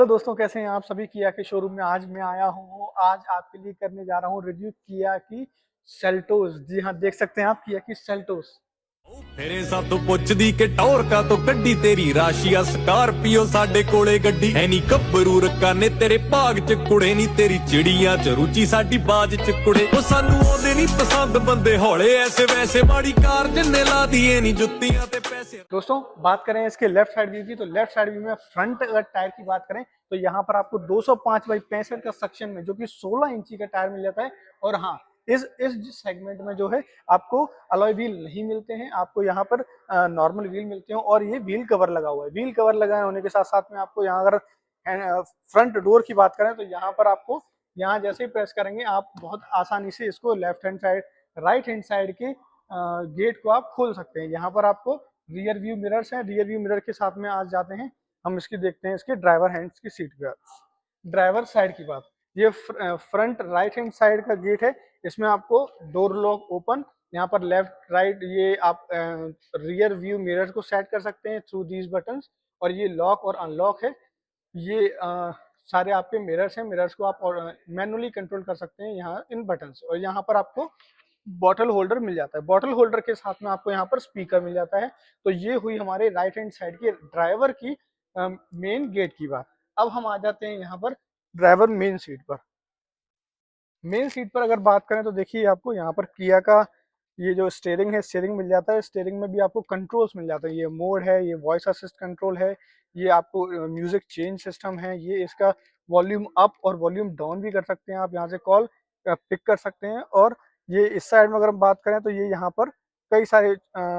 तो दोस्तों कैसे हैं आप सभी। किया के शोरूम में आज मैं आया हूँ। आज आपके लिए करने जा रहा हूँ रिव्यू किया की सेल्टोस। जी हाँ, देख सकते हैं आप किया की सेल्टोस। ਤੇਰੇ ਸਾਥੋਂ ਪੁੱਛਦੀ ਕਿ ਟੌਰਕਾ ਤੋਂ ਕੱਢੀ ਤੇਰੀ ਰਾਸ਼ੀਆ ਸਕਾਰਪੀਓ ਸਾਡੇ ਕੋਲੇ ਗੱਡੀ ਐ ਨੀ ਗੱਭਰੂ ਰੱਕਾ ਨੇ ਤੇਰੇ ਭਾਗ ਚ ਕੁੜੇ ਨੀ ਤੇਰੀ ਚਿੜੀਆਂ ਚ ਰੁਚੀ ਸਾਡੀ ਬਾਜ ਚ ਕੁੜੇ ਉਹ ਸਾਨੂੰ ਆਉਂਦੇ ਨਹੀਂ ਪਸੰਦ ਬੰਦੇ ਹੌਲੇ ਐਸੇ ਵੈਸੇ ਮਾੜੀ ਕਾਰ ਜਿੰਨੇ ਲਾ ਦੀਏ ਨੀ ਜੁੱਤੀਆਂ ਤੇ पैसे। दोस्तों बात करें इसके लेफ्ट साइड व्यू की, तो लेफ्ट साइड व्यू में फ्रंट अगर टायर की बात करें तो यहाँ पर आपको 205/65 का सेक्शन में जो कि 16 इंची का टायर मिल जाता है। और हाँ, इस सेगमेंट में जो है आपको अलॉय व्हील नहीं मिलते हैं, आपको यहाँ पर नॉर्मल व्हील मिलते हैं। और ये व्हील कवर लगा हुआ है। व्हील कवर लगा होने के साथ साथ में आपको यहाँ अगर फ्रंट डोर की बात करें तो यहाँ पर आपको यहाँ जैसे ही प्रेस करेंगे आप बहुत आसानी से इसको left hand side right hand side के गेट को आप खोल सकते हैं। यहाँ पर आपको रियर व्यू मिरर्स हैं। रियर व्यू मिरर के साथ में आज जाते हैं हम इसकी, देखते हैं इसके ड्राइवर हैंड्स की सीट पर। ड्राइवर साइड की बात, ये फ्रंट राइट हैंड साइड का गेट है। इसमें आपको डोर लॉक ओपन, यहाँ पर लेफ्ट राइट ये आप रियर व्यू मिरर को सेट कर सकते हैं थ्रू दीज बटन्स। और ये लॉक और अनलॉक है। ये सारे आपके मिरर्स हैं। मिरर्स को आप मैनुअली कंट्रोल कर सकते हैं यहाँ इन बटन से। और यहाँ पर आपको बॉटल होल्डर मिल जाता है। बॉटल होल्डर के साथ में आपको यहाँ पर स्पीकर मिल जाता है। तो ये हुई हमारे राइट हैंड साइड की ड्राइवर की मेन गेट की बात। अब हम आ जाते हैं यहाँ पर ड्राइवर मेन सीट पर। मेन सीट पर अगर बात करें तो देखिए आपको यहाँ पर किया का ये जो स्टीयरिंग है, स्टीयरिंग मिल जाता है। स्टीयरिंग में भी आपको कंट्रोल्स मिल जाता है। ये मोड है, ये वॉइस असिस्ट कंट्रोल है, ये आपको म्यूजिक चेंज सिस्टम है, ये इसका वॉल्यूम अप और वॉल्यूम डाउन भी कर सकते हैं आप। यहाँ से कॉल पिक कर सकते हैं। और ये इस साइड में अगर हम बात करें तो ये यहाँ पर कई सारे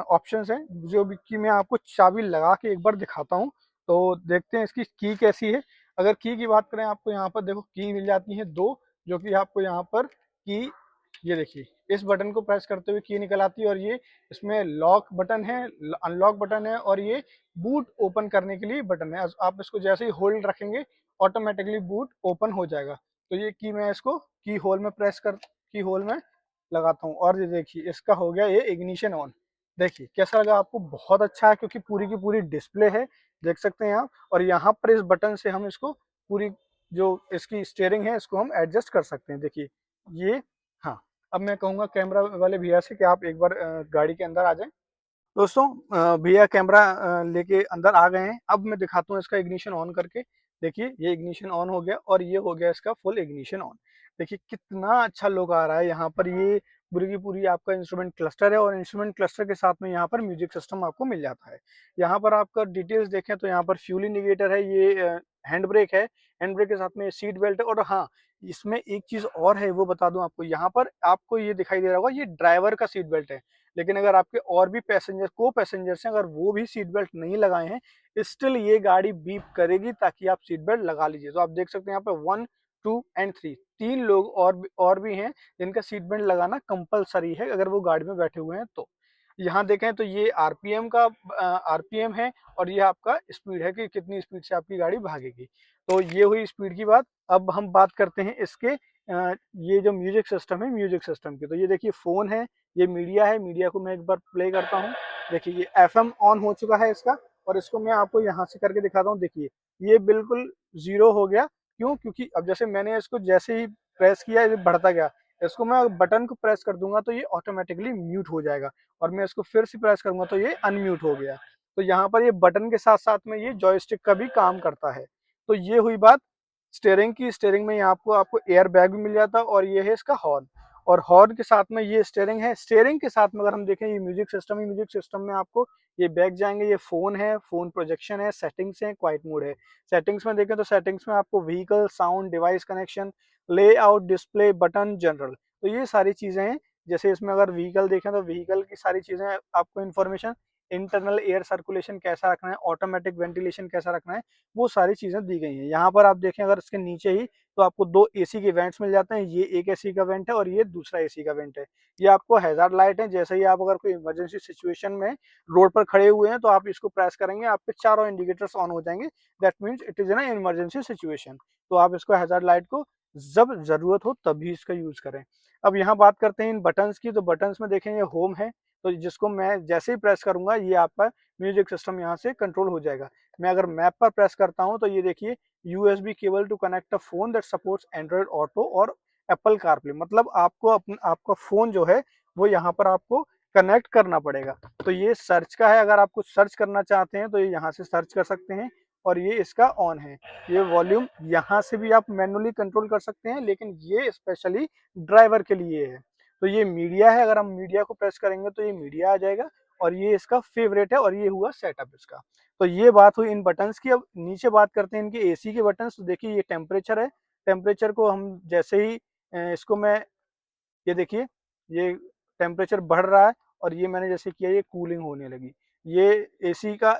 ऑप्शंस हैं जो भी कि मैं आपको चाबी लगा के एक बार दिखाता हूँ। तो देखते हैं इसकी की कैसी है। अगर की बात करें आपको यहाँ पर देखो की मिल जाती है 2, जो कि आपको यहाँ पर की, ये देखिए इस बटन को प्रेस करते हुए की निकल आती है। और ये इसमें लॉक बटन है, अनलॉक बटन है, और ये बूट ओपन करने के लिए बटन है। आप इसको जैसे ही होल्ड रखेंगे ऑटोमेटिकली बूट ओपन हो जाएगा। तो ये की मैं इसको की होल में प्रेस कर की होल में लगाता हूँ। और ये देखिए इसका हो गया ये इग्निशन ऑन। देखिए कैसा लगा आपको। बहुत अच्छा है क्योंकि पूरी की पूरी डिस्प्ले है, देख सकते हैं आप। और यहाँ पर इस बटन से हम इसको पूरी जो इसकी स्टीयरिंग है इसको हम एडजस्ट कर सकते हैं। देखिए ये, हाँ। अब मैं कहूँगा कैमरा वाले भैया से कि आप एक बार गाड़ी के अंदर आ जाएं। दोस्तों भैया कैमरा लेके अंदर आ गए हैं। अब मैं दिखाता हूँ इसका इग्निशन ऑन करके। देखिए ये इग्निशन ऑन हो गया और ये हो गया इसका फुल इग्निशन ऑन। देखिए कितना अच्छा लुक आ रहा है। यहाँ पर ये पूरी की पूरी आपका इंस्ट्रूमेंट क्लस्टर है और इंस्ट्रूमेंट क्लस्टर के साथ में यहाँ पर म्यूजिक सिस्टम आपको मिल जाता है। यहाँ पर आपका डिटेल्स देखें तो यहाँ पर फ्यूल इंडिकेटर है, ये हैंड ब्रेक है, हैंड ब्रेक के साथ में सीट बेल्ट है। और हाँ, इसमें एक चीज और है वो बता दूं आपको। यहाँ पर आपको ये दिखाई दे रहा होगा, ये ड्राइवर का सीट बेल्ट है। लेकिन अगर आपके और भी पैसेंजर को पैसेंजर्स हैं, अगर वो भी सीट बेल्ट नहीं लगाए हैं, स्टिल ये गाड़ी बीप करेगी ताकि आप सीट बेल्ट लगा लीजिए। तो आप देख सकते हैं यहाँ पे 1, 2 एंड 3 तीन लोग और भी हैं जिनका सीट बेल्ट लगाना कंपलसरी है अगर वो गाड़ी में बैठे हुए हैं। तो यहाँ देखें तो ये आरपीएम का आरपीएम है और ये आपका स्पीड है कि कितनी स्पीड से आपकी गाड़ी भागेगी। तो ये हुई स्पीड की बात। अब हम बात करते हैं इसके ये जो म्यूजिक सिस्टम है, म्यूजिक सिस्टम की। तो ये देखिए फोन है, ये मीडिया है। मीडिया को मैं एक बार प्ले करता हूँ। देखिए ये एफएम ऑन हो चुका है इसका। और इसको मैं आपको यहाँ से करके दिखाता हूँ। देखिए ये बिल्कुल 0 हो गया। क्यों? क्योंकि अब जैसे मैंने इसको जैसे ही प्रेस किया ये बढ़ता गया। इसको मैं बटन को प्रेस कर दूंगा तो ये ऑटोमेटिकली म्यूट हो जाएगा। और मैं इसको फिर से प्रेस करूंगा तो ये अनम्यूट हो गया। तो यहाँ पर ये बटन के साथ साथ में ये जॉयस्टिक का भी काम करता है। तो ये हुई बात स्टीयरिंग की। स्टीयरिंग में यहाँ आपको एयर बैग भी मिल जाता है और ये है इसका हॉर्न। और हॉर्न के साथ में ये स्टीयरिंग है। स्टीयरिंग के साथ में अगर हम देखें ये म्यूजिक सिस्टम है। म्यूजिक सिस्टम में आपको ये बैग जाएंगे, ये फोन है, फोन प्रोजेक्शन है, सेटिंग्स है, क्वाइट मोड है। सेटिंग्स में देखें तो सेटिंग्स में आपको vehicle, sound, device connection, layout, display, button, general, तो ये सारी चीजें हैं। जैसे इसमें अगर व्हीकल देखें तो व्हीकल की सारी चीजें आपको इन्फॉर्मेशन, इंटरनल एयर सर्कुलेशन कैसा रखना है, ऑटोमेटिक वेंटिलेशन कैसा रखना है, वो सारी चीजें दी गई हैं। यहाँ पर आप देखें अगर इसके नीचे ही तो आपको 2 एसी के वेंट्स मिल जाते हैं। ये एक एसी का वेंट है और ये दूसरा एसी का वेंट है। ये आपको हैजार्ड लाइट है। जैसे ही आप अगर कोई इमरजेंसी सिचुएशन में रोड पर खड़े हुए हैं तो आप इसको प्रेस करेंगे, आपके चारों इंडिकेटर्स ऑन हो जाएंगे। That means it is an emergency situation. तो आप इसको हैजार्ड लाइट को जब जरूरत हो तभी इसका यूज करें। अब यहाँ बात करते हैं इन बटन्स की। तो बटन्स में देखें ये होम है। तो जिसको मैं जैसे ही प्रेस करूंगा ये आपका म्यूजिक सिस्टम यहाँ से कंट्रोल हो जाएगा। मैं अगर मैप पर प्रेस करता हूँ तो ये देखिए USB cable to connect a phone that supports Android Auto और एप्पल कारप्ले, मतलब आपको आपका फोन जो है वो यहाँ पर आपको कनेक्ट करना पड़ेगा। तो ये सर्च का है, अगर आप कुछ सर्च करना चाहते हैं तो ये यहाँ से सर्च कर सकते हैं। और ये इसका ऑन है। ये वॉल्यूम यहाँ से भी आप मैनुअली कंट्रोल कर सकते हैं, लेकिन ये स्पेशली ड्राइवर के लिए है। तो ये मीडिया है, अगर हम मीडिया को प्रेस करेंगे तो ये मीडिया आ जाएगा और ये इसका फेवरेट है और ये हुआ सेटअप इसका। तो ये बात हुई इन बटन्स की। अब नीचे बात करते हैं इनके एसी के बटन्स। तो देखिए ये टेम्परेचर है, टेम्परेचर को हम जैसे ही इसको मैं, ये देखिए ये टेम्परेचर बढ़ रहा है और ये मैंने जैसे किया ये कूलिंग होने लगी। ये एसी का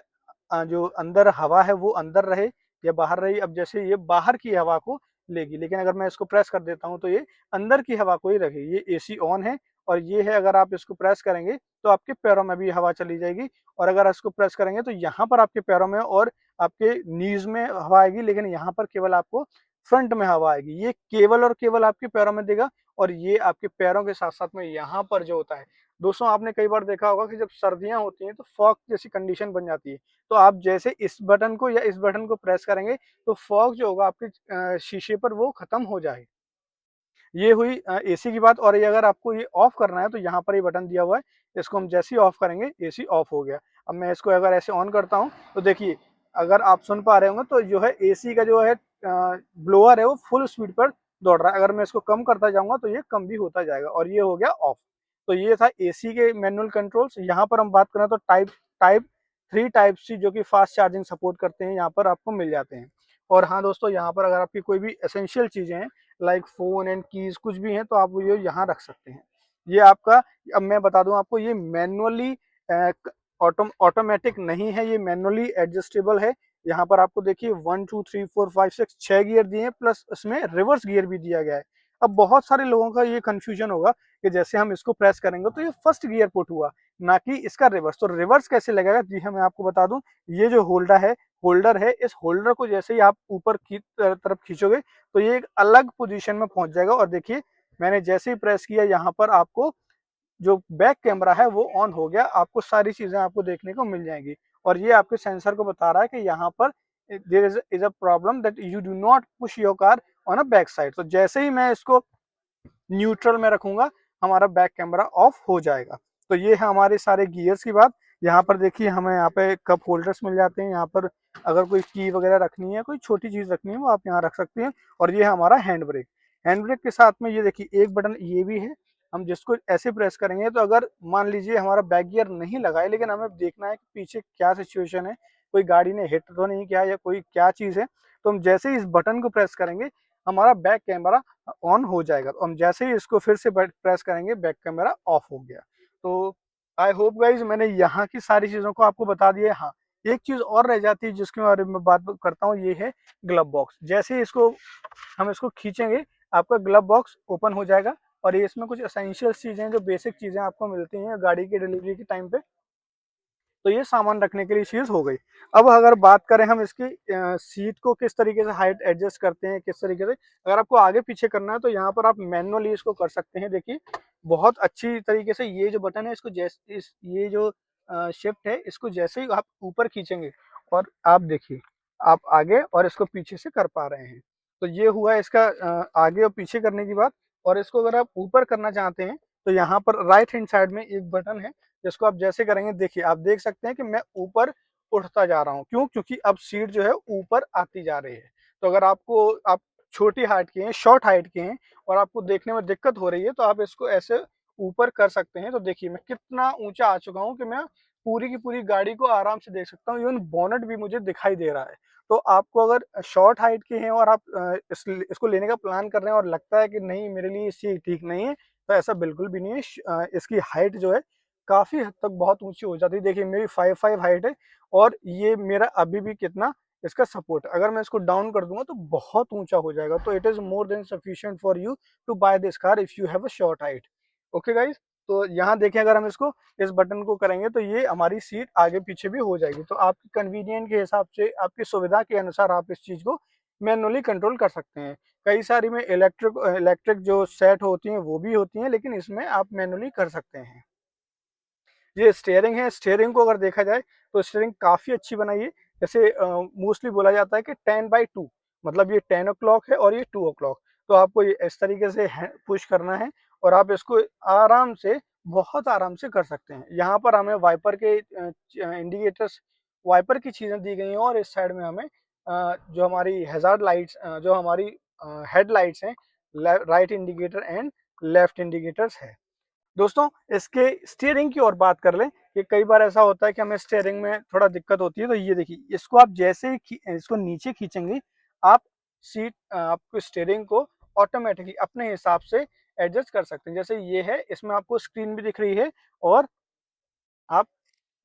जो अंदर हवा है वो अंदर रहे या बाहर रही। अब जैसे ये बाहर की हवा को लेगी, लेकिन अगर मैं इसको प्रेस कर देता हूँ तो ये अंदर की हवा को ही रखे। ये एसी ऑन है और ये है, अगर आप इसको प्रेस करेंगे तो आपके पैरों में भी हवा चली जाएगी, और अगर इसको प्रेस करेंगे तो यहाँ पर आपके पैरों में और आपके नीज में हवा आएगी, लेकिन यहाँ पर केवल आपको फ्रंट में हवा आएगी। ये केवल और केवल आपके पैरों में देगा और ये आपके पैरों के साथ साथ में यहाँ पर जो होता है, दोस्तों आपने कई बार देखा होगा कि जब सर्दियां होती हैं तो फॉग जैसी कंडीशन बन जाती है। तो आप जैसे इस बटन को या इस बटन को प्रेस करेंगे तो फॉग जो होगा आपके शीशे पर वो खत्म हो जाएगा। ये हुई एसी की बात। और ये अगर आपको ये ऑफ करना है तो यहाँ पर ये बटन दिया हुआ है, इसको हम जैसे ही ऑफ करेंगे एसी ऑफ हो गया। अब मैं इसको अगर ऐसे ऑन करता हूँ तो देखिए, अगर आप सुन पा रहे होंगे तो जो है एसी का जो है ब्लोअर है वो फुल स्पीड पर दौड़ रहा है। अगर मैं इसको कम करता जाऊंगा तो ये कम भी होता जाएगा और ये हो गया ऑफ। तो ये था एसी के मैनुअल कंट्रोल्स। यहाँ पर हम बात करें तो टाइप टाइप 3 टाइप सी जो कि फास्ट चार्जिंग सपोर्ट करते हैं यहाँ पर आपको मिल जाते हैं। और हाँ दोस्तों, यहाँ पर अगर आपकी कोई भी एसेंशियल चीजें हैं लाइक फोन एंड कीज कुछ भी हैं तो आप ये यहाँ रख सकते हैं। ये आपका, अब मैं बता दूं आपको, ये मैनुअली ऑटोमेटिक नहीं है, ये मैनुअली एडजस्टेबल है। यहाँ पर आपको देखिए 1 2 3 4 5 6 6 गियर दिए हैं, प्लस इसमें रिवर्स गियर भी दिया गया है। अब बहुत सारे लोगों का ये कंफ्यूजन होगा कि जैसे हम इसको प्रेस करेंगे तो ये फर्स्ट गियर पुट हुआ, ना कि इसका रिवर्स। तो रिवर्स कैसे लगेगा, जी हाँ मैं आपको बता दूं। ये जो होल्डर है, इस होल्डर को जैसे ही आप ऊपर की तरफ खींचोगे तो ये एक अलग पोजीशन में पहुंच जाएगा। और देखिए मैंने जैसे ही प्रेस किया यहाँ पर आपको जो बैक कैमरा है वो ऑन हो गया, आपको सारी चीजें आपको देखने को मिल जाएंगी। और ये आपके सेंसर को बता रहा है कि यहाँ पर there is a problem that you do not push your car on a back side. तो जैसे ही मैं इसको न्यूट्रल में रखूंगा हमारा बैक कैमरा ऑफ हो जाएगा। तो ये है हमारे सारे गियर्स की बात। यहाँ पर देखिए हमें यहाँ पे कप होल्डर्स मिल जाते हैं। यहाँ पर अगर कोई की वगैरह रखनी है, कोई छोटी चीज रखनी है, वो आप यहाँ रख सकते हैं। और ये है हमारा हैंड ब्रेक। हैंड ब्रेक के साथ में ये देखिए एक बटन ये भी है, हम जिसको ऐसे प्रेस करेंगे तो अगर मान लीजिए हमारा बैक गियर नहीं लगा है, लेकिन हमें देखना है कि पीछे क्या सिचुएशन है, कोई गाड़ी ने हिट तो नहीं किया या कोई क्या चीज है, तो हम जैसे ही इस बटन को प्रेस करेंगे हमारा बैक कैमरा ऑन हो जाएगा। तो हम जैसे ही इसको फिर से प्रेस करेंगे बैक कैमरा ऑफ हो गया। तो आई होप गाइज मैंने यहाँ की सारी चीजों को आपको बता दिया है। हाँ, एक चीज और रह जाती है जिसके बारे में बात करता हूँ, ये है ग्लव बॉक्स। जैसे ही इसको हम इसको खींचेंगे आपका ग्लव बॉक्स ओपन हो जाएगा और ये इसमें कुछ एसेंशियल चीजें, जो बेसिक चीजें आपको मिलती हैं गाड़ी की डिलीवरी के टाइम पे। तो ये सामान रखने के लिए चीज हो गई। अब अगर बात करें हम इसकी सीट को किस तरीके से हाइट एडजस्ट करते हैं, किस तरीके से, अगर आपको आगे पीछे करना है तो यहाँ पर आप मैनुअली इसको कर सकते हैं। देखिए बहुत अच्छी तरीके से ये जो बटन है इसको जैसे ये जो शिफ्ट है इसको जैसे ही आप ऊपर खींचेंगे और आप देखिए आप आगे और इसको पीछे से कर पा रहे हैं। तो ये हुआ इसका आगे और पीछे करने की बात। और इसको अगर आप ऊपर करना चाहते हैं तो यहाँ पर राइट हैंड साइड में एक बटन है जिसको आप जैसे करेंगे, देखिए आप देख सकते हैं कि मैं ऊपर उठता जा रहा हूँ। क्यों? क्योंकि अब सीट जो है ऊपर आती जा रही है। तो अगर आप छोटी हाइट के हैं, शॉर्ट हाइट के हैं और आपको देखने में दिक्कत हो रही है तो आप इसको ऐसे ऊपर कर सकते हैं। तो देखिए मैं कितना ऊंचा आ चुका हूँ कि मैं पूरी की पूरी गाड़ी को आराम से देख सकता हूँ, इवन बोनट भी मुझे दिखाई दे रहा है। तो आपको अगर शॉर्ट हाइट के हैं और आप इसको लेने का प्लान कर रहे हैं और लगता है कि नहीं मेरे लिए ये सीट ठीक नहीं है, तो ऐसा बिल्कुल भी नहीं है। इसकी हाइट जो है काफ़ी हद तक बहुत ऊँची हो जाती है। देखिए मेरी 5'5" हाइट है और ये मेरा अभी भी कितना इसका सपोर्ट, अगर मैं इसको डाउन कर दूँगा तो बहुत ऊँचा हो जाएगा। तो it is more than sufficient for you to buy this car if you have a short height. Okay guys, तो यहाँ देखें अगर हम इसको इस बटन को करेंगे तो ये हमारी सीट आगे पीछे भी हो जाएगी। तो आपकी कन्वीनियंट के हिसाब से, आपकी सुविधा के अनुसार आप इस चीज़ को मैनुअली कंट्रोल कर सकते हैं। कई सारी में इलेक्ट्रिक जो सेट होती हैं वो भी होती हैं, लेकिन इसमें आप मैनुअली कर सकते हैं। ये स्टीयरिंग है, स्टीयरिंग को अगर देखा जाए तो स्टीयरिंग काफ़ी अच्छी बनाई है। जैसे मोस्टली बोला जाता है कि 10/2, मतलब ये 10 ओ क्लॉक है और ये 2 ओ क्लॉक। तो आपको ये इस तरीके से पुश करना है और आप इसको आराम से, बहुत आराम से कर सकते हैं। यहाँ पर हमें वाइपर के इंडिकेटर्स, वाइपर की चीज़ें दी गई हैं और इस साइड में हमें जो हमारी हैजार्ड लाइट्स, जो हमारी हेडलाइट्स हैं, right indicator and left indicators है। दोस्तों इसके स्टीयरिंग की और बात कर लें कि कई बार ऐसा होता है कि हमें स्टीयरिंग में थोड़ा दिक्कत होती है। तो ये देखिए, इसको आप जैसे ही इसको नीचे खींचेंगे, आप आपको स्टीयरिंग को ऑटोमेटिकली अपने हिसाब से एडजस्ट कर सकते हैं। जैसे ये है, इसमें आपको स्क्रीन भी दिख रही है और आप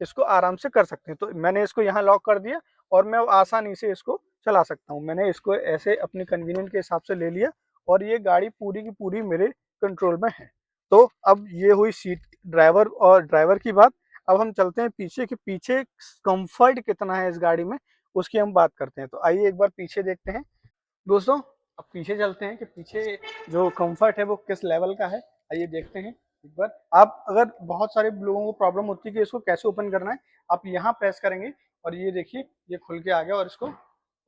इसको आराम से कर सकते हैं। तो मैंने इसको यहाँ लॉक कर दिया और मैं आसानी से इसको चला सकता हूँ। मैंने इसको ऐसे अपने कन्वीनियंट के हिसाब से ले लिया और ये गाड़ी पूरी की पूरी मेरे कंट्रोल में है। तो अब ये हुई सीट, ड्राइवर और ड्राइवर की बात। अब हम चलते हैं पीछे, कि पीछे कंफर्ट कितना है इस गाड़ी में, उसकी हम बात करते हैं। तो आइए एक बार पीछे देखते हैं। दोस्तों अब पीछे चलते हैं कि पीछे जो कंफर्ट है वो किस लेवल का है। आइए देखते हैं एक बार। आप, अगर बहुत सारे लोगों को प्रॉब्लम होती है कि इसको कैसे ओपन करना है, आप यहाँ प्रेस करेंगे और ये देखिए ये खुल के आ गया और इसको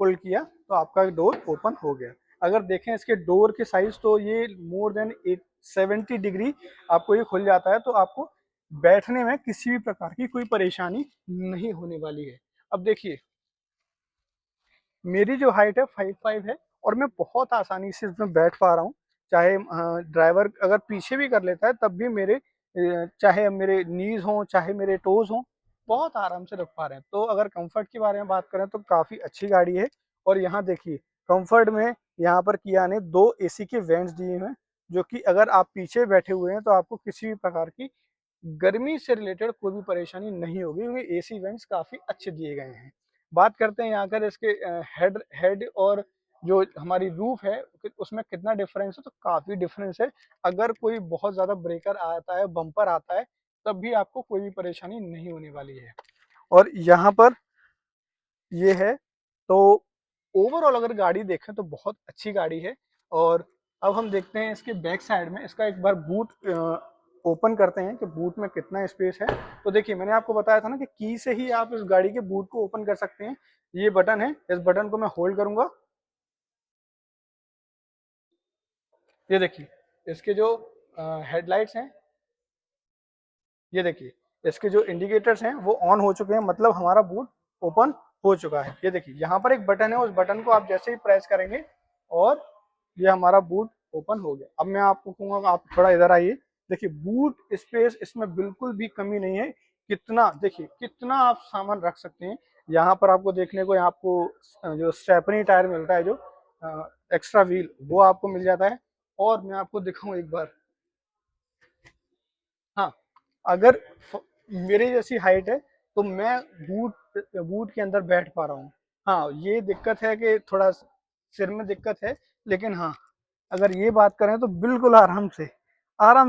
पुल किया तो आपका डोर ओपन हो गया। अगर देखें इसके डोर के साइज, तो ये मोर देन 70 डिग्री आपको ये खुल जाता है। तो आपको बैठने में किसी भी प्रकार की कोई परेशानी नहीं होने वाली है। अब देखिए मेरी जो हाइट है 5'5" है और मैं बहुत आसानी से इसमें बैठ पा रहा हूँ। चाहे ड्राइवर अगर पीछे भी कर लेता है तब भी मेरे चाहे मेरे नीज हों, चाहे मेरे टोज हों, बहुत आराम से रख पा रहे हैं। तो अगर कंफर्ट के बारे में बात करें तो काफ़ी अच्छी गाड़ी है। और यहाँ देखिए कंफर्ट में यहाँ पर किया ने 2 एसी के वेंट्स दिए हैं, जो कि अगर आप पीछे बैठे हुए हैं तो आपको किसी भी प्रकार की गर्मी से रिलेटेड कोई भी परेशानी नहीं होगी, क्योंकि एसी वेंट्स काफ़ी अच्छे दिए गए हैं। बात करते हैं यहाँ कर इसके हेड हेड और जो हमारी रूफ है उसमें कितना डिफरेंस है, तो काफ़ी डिफरेंस है। अगर कोई बहुत ज़्यादा ब्रेकर आता है, बम्पर आता है, तब भी आपको कोई भी परेशानी नहीं होने वाली है। और यहाँ पर ये है। तो ओवरऑल अगर गाड़ी देखें तो बहुत अच्छी गाड़ी है। और अब हम देखते हैं इसके बैक साइड में, इसका एक बार बूट ओपन करते हैं कि बूट में कितना स्पेस है। तो देखिए मैंने आपको बताया था ना कि की से ही आप इस गाड़ी के बूट को ओपन कर सकते हैं। ये बटन है, इस बटन को मैं होल्ड करूंगा, ये देखिए इसके जो हेडलाइट्स हैं, ये देखिए इसके जो इंडिकेटर्स हैं वो ऑन हो चुके हैं, मतलब हमारा बूट ओपन हो चुका है। ये देखिए यहाँ पर एक बटन है, उस बटन को आप जैसे ही प्रेस करेंगे और ये हमारा बूट ओपन हो गया। अब मैं आपको कहूँगा आप थोड़ा इधर आइए। देखिए बूट स्पेस इसमें बिल्कुल भी कमी नहीं है। कितना, देखिए कितना आप सामान रख सकते हैं। यहाँ पर आपको देखने को, यहाँ आपको जो स्टेपनी टायर मिलता है, जो एक्स्ट्रा व्हील, वो आपको मिल जाता है। और मैं आपको दिखाऊं एक बार, हाँ, अगर मेरी जैसी हाइट है तो मैं बूट बूट के अंदर बैठ पा रहा हूँ। हाँ ये दिक्कत है कि थोड़ा सिर में दिक्कत है, लेकिन हाँ अगर ये बात करें तो बिल्कुल आराम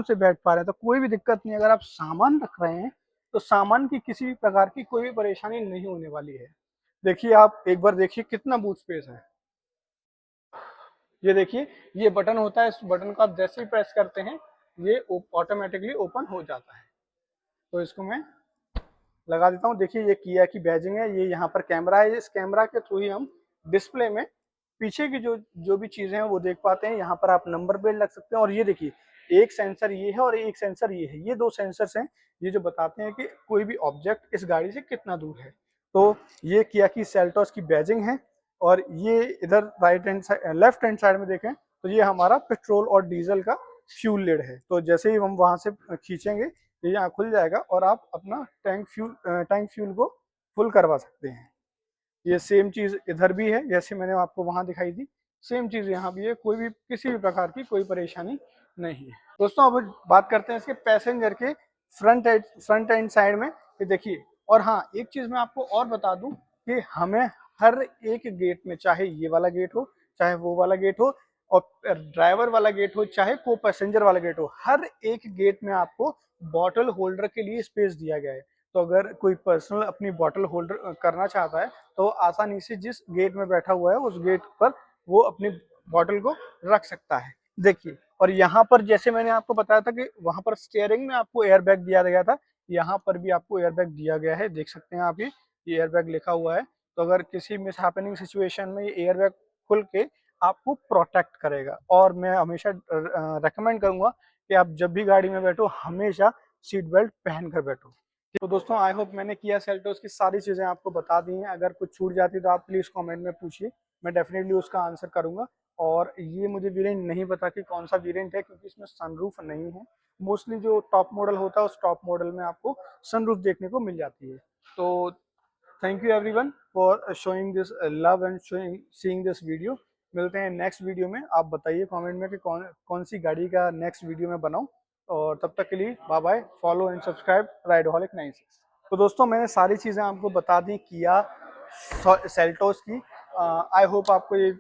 से बैठ पा रहे हैं। तो कोई भी दिक्कत नहीं। अगर आप सामान रख रहे हैं तो सामान की किसी भी प्रकार की कोई भी परेशानी नहीं होने वाली है। देखिए आप एक बार देखिए कितना बूट स्पेस है। ये देखिए ये बटन होता है, इस बटन को आप जैसे ही प्रेस करते हैं ये ऑटोमेटिकली ओपन हो जाता है। तो इसको मैं लगा देता हूँ। देखिए ये किया की बैजिंग है, ये यहाँ पर कैमरा है, इस कैमरा के थ्रू ही हम डिस्प्ले में पीछे की जो जो भी चीजें हैं वो देख पाते हैं। यहाँ पर आप नंबर प्लेट लग सकते हैं। और ये देखिए एक सेंसर ये है और एक सेंसर ये है, ये 2 सेंसर्स हैं, ये जो बताते हैं कि कोई भी ऑब्जेक्ट इस गाड़ी से कितना दूर है। तो ये किया की सेल्टोस की बैजिंग है। और ये इधर right hand side, left hand side में देखें तो ये हमारा पेट्रोल और डीजल का फ्यूल लिड है। तो जैसे ही हम वहां से खींचेंगे ये यहाँ खुल जाएगा और आप अपना टैंक फ्यूल को फुल करवा सकते हैं। ये सेम चीज़ इधर भी है, जैसे मैंने आपको वहां दिखाई थी, सेम चीज़ यहाँ भी है। कोई भी किसी भी प्रकार की कोई परेशानी नहीं है। दोस्तों अब बात करते हैं इसके पैसेंजर के फ्रंट एंड साइड में। ये देखिए, और हाँ एक चीज़ मैं आपको और बता दूं कि हमें हर एक गेट में, चाहे ये वाला गेट हो, चाहे वो वाला गेट हो, और ड्राइवर वाला गेट हो, चाहे को पैसेंजर वाला गेट हो, हर एक गेट में आपको बॉटल होल्डर के लिए स्पेस दिया गया है। तो अगर कोई पर्सनल अपनी बॉटल होल्डर करना चाहता है तो आसानी से जिस गेट में बैठा हुआ है उस गेट पर वो अपनी बॉटल को रख सकता है। देखिए, और यहाँ पर जैसे मैंने आपको बताया था कि वहां पर स्टीयरिंग में आपको एयर बैग दिया गया था, यहाँ पर भी आपको एयरबैग दिया गया है, देख सकते हैं आप ये एयरबैग लिखा हुआ है। तो अगर किसी मिस हैपनिंग सिचुएशन में ये एयरबैग खुल के आपको प्रोटेक्ट करेगा। और मैं हमेशा रेकमेंड करूंगा कि आप जब भी गाड़ी में बैठो हमेशा सीट बेल्ट पहन कर बैठो। तो दोस्तों आई होप मैंने किया सेल्टोस की सारी चीज़ें आपको बता दी हैं। अगर कुछ छूट जाती तो आप प्लीज़ कमेंट में पूछिए, मैं डेफिनेटली उसका आंसर करूंगा। और ये मुझे वेरिएंट नहीं पता कि कौन सा वेरिएंट है, क्योंकि इसमें सनरूफ नहीं है। मोस्टली जो टॉप मॉडल होता है उस टॉप मॉडल में आपको सनरूफ देखने को मिल जाती है। तो thank you everyone for showing this love and showing seeing this video. मिलते हैं नेक्स्ट वीडियो में। आप बताइए कमेंट में कि कौन कौन सी गाड़ी का नेक्स्ट वीडियो में बनाऊं। और तब तक के लिए bye bye, follow and subscribe Rideoholic 96। तो दोस्तों मैंने सारी चीज़ें आपको बता दी किया सेल्टोस की। आई होप आपको ये